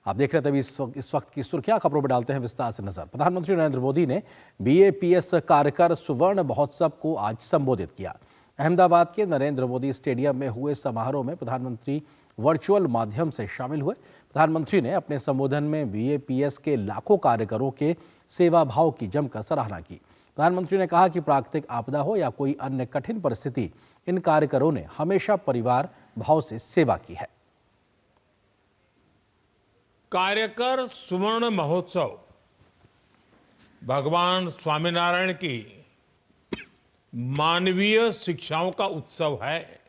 आप देख रहे थे अभी इस वक्त की सुर्खियां, खबरों पर डालते हैं विस्तार से नजर। प्रधानमंत्री नरेंद्र मोदी ने बीएपीएस कार्यकर सुवर्ण महोत्सव को आज संबोधित किया। अहमदाबाद के नरेंद्र मोदी स्टेडियम में हुए समारोह में प्रधानमंत्री वर्चुअल माध्यम से शामिल हुए। प्रधानमंत्री ने अपने संबोधन में बीएपीएस के लाखों कार्यकरों के सेवा भाव की जमकर सराहना की। प्रधानमंत्री ने कहा कि प्राकृतिक आपदा हो या कोई अन्य कठिन परिस्थिति, इन कार्यकरों ने हमेशा परिवार भाव से सेवा की है। कार्यकर सुवर्ण महोत्सव भगवान स्वामीनारायण की मानवीय शिक्षाओं का उत्सव है।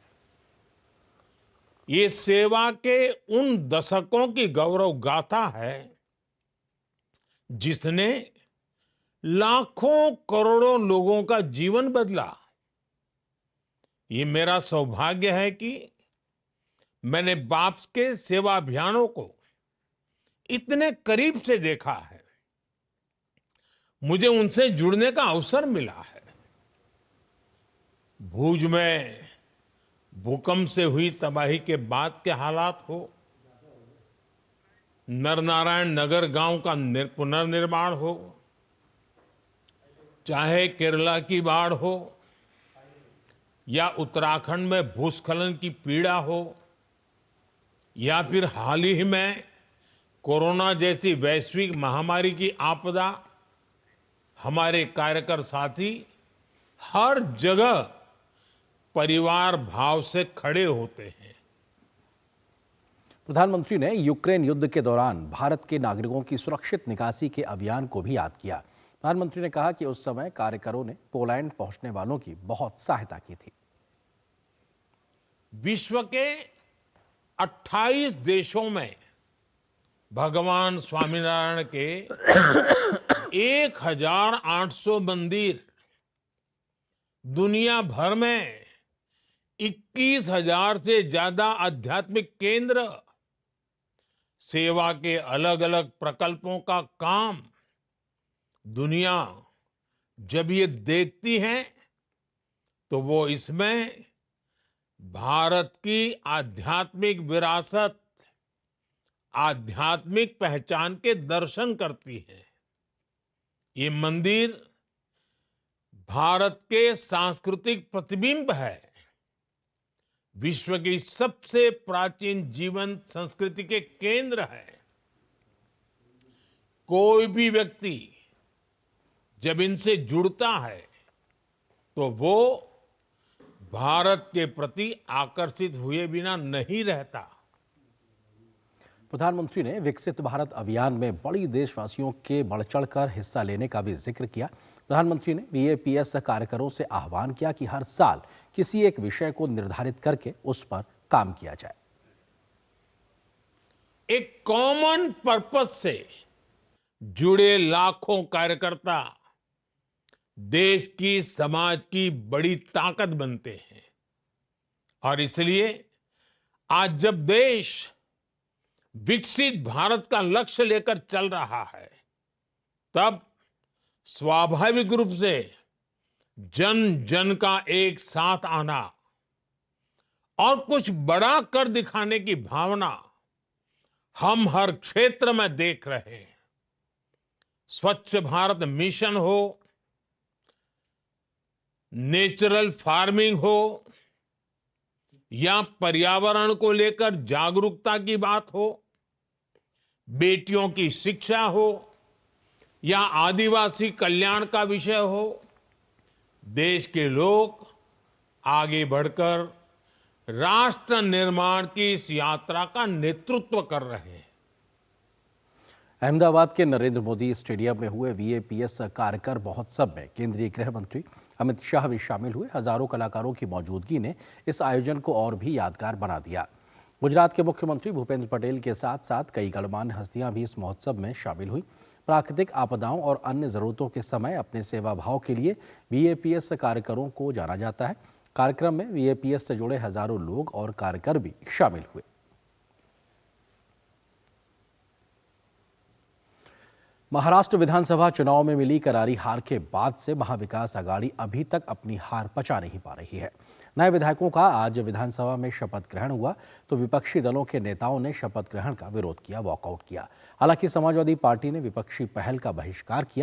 ये सेवा के उन दशकों की गौरव गाथा है जिसने लाखों करोड़ों लोगों का जीवन बदला। ये मेरा सौभाग्य है कि मैंने बाप के सेवा अभियानों को इतने करीब से देखा है। मुझे उनसे जुड़ने का अवसर मिला है। भूज में भूकंप से हुई तबाही के बाद के हालात हो, नरनारायण नगर गांव का पुनर्निर्माण हो, चाहे केरला की बाढ़ हो या उत्तराखंड में भूस्खलन की पीड़ा हो, या फिर हाल ही में कोरोना जैसी वैश्विक महामारी की आपदा, हमारे कार्यकर साथी हर जगह परिवार भाव से खड़े होते हैं। प्रधानमंत्री ने यूक्रेन युद्ध के दौरान भारत के नागरिकों की सुरक्षित निकासी के अभियान को भी याद किया। प्रधानमंत्री ने कहा कि उस समय कार्यकरों ने पोलैंड पहुंचने वालों की बहुत सहायता की थी। विश्व के 28 देशों में भगवान स्वामीनारायण के 1800 मंदिर, दुनिया भर में 21,000 से ज्यादा आध्यात्मिक केंद्र, सेवा के अलग अलग प्रकल्पों का काम, दुनिया जब ये देखती है तो वो इसमें भारत की आध्यात्मिक विरासत, आध्यात्मिक पहचान के दर्शन करती है। ये मंदिर भारत के सांस्कृतिक प्रतिबिंब है। विश्व की सबसे प्राचीन जीवंत संस्कृति के केंद्र है। कोई भी व्यक्ति जब इनसे जुड़ता है तो वो भारत के प्रति आकर्षित हुए बिना नहीं रहता। प्रधानमंत्री ने विकसित भारत अभियान में बड़ी देशवासियों के बढ़ चढ़कर हिस्सा लेने का भी जिक्र किया। प्रधानमंत्री ने बीएपीएस कार्यकरों से आह्वान किया कि हर साल किसी एक विषय को निर्धारित करके उस पर काम किया जाए। एक कॉमन पर्पस से जुड़े लाखों कार्यकर्ता देश की, समाज की बड़ी ताकत बनते हैं। और इसलिए आज जब देश विकसित भारत का लक्ष्य लेकर चल रहा है, तब स्वाभाविक रूप से जन जन का एक साथ आना और कुछ बड़ा कर दिखाने की भावना हम हर क्षेत्र में देख रहे हैं। स्वच्छ भारत मिशन हो, नेचुरल फार्मिंग हो, या पर्यावरण को लेकर जागरूकता की बात हो, बेटियों की शिक्षा हो, या आदिवासी कल्याण का विषय हो, देश के लोग आगे बढ़कर राष्ट्र निर्माण की इस यात्रा का नेतृत्व कर रहे हैं। अहमदाबाद के नरेंद्र मोदी स्टेडियम में हुए बीएपीएस कार्यकर महोत्सव में केंद्रीय गृह मंत्री अमित शाह भी शामिल हुए। हजारों कलाकारों की मौजूदगी ने इस आयोजन को और भी यादगार बना दिया। गुजरात के मुख्यमंत्री भूपेंद्र पटेल के साथ साथ कई गणमान्य हस्तियां भी इस महोत्सव में शामिल हुई। प्राकृतिक आपदाओं और अन्य जरूरतों के समय अपने सेवा भाव के लिए बीएपीएस कार्यकरों को जाना जाता है। कार्यक्रम में बीएपीएस से जुड़े हजारों लोग और कार्यकर भी शामिल हुए। महाराष्ट्र विधानसभा चुनाव में मिली करारी हार के बाद से महाविकास आघाड़ी अभी तक अपनी हार पचा नहीं पा रही है। नए विधायकों का आज विधानसभा में शपथ ग्रहण हुआ तो विपक्षी दलों के नेताओं ने शपथ ग्रहण का विरोध किया, वॉकआउट किया। हालांकि समाजवादी पार्टी ने विपक्षी पहल का बहिष्कार किया।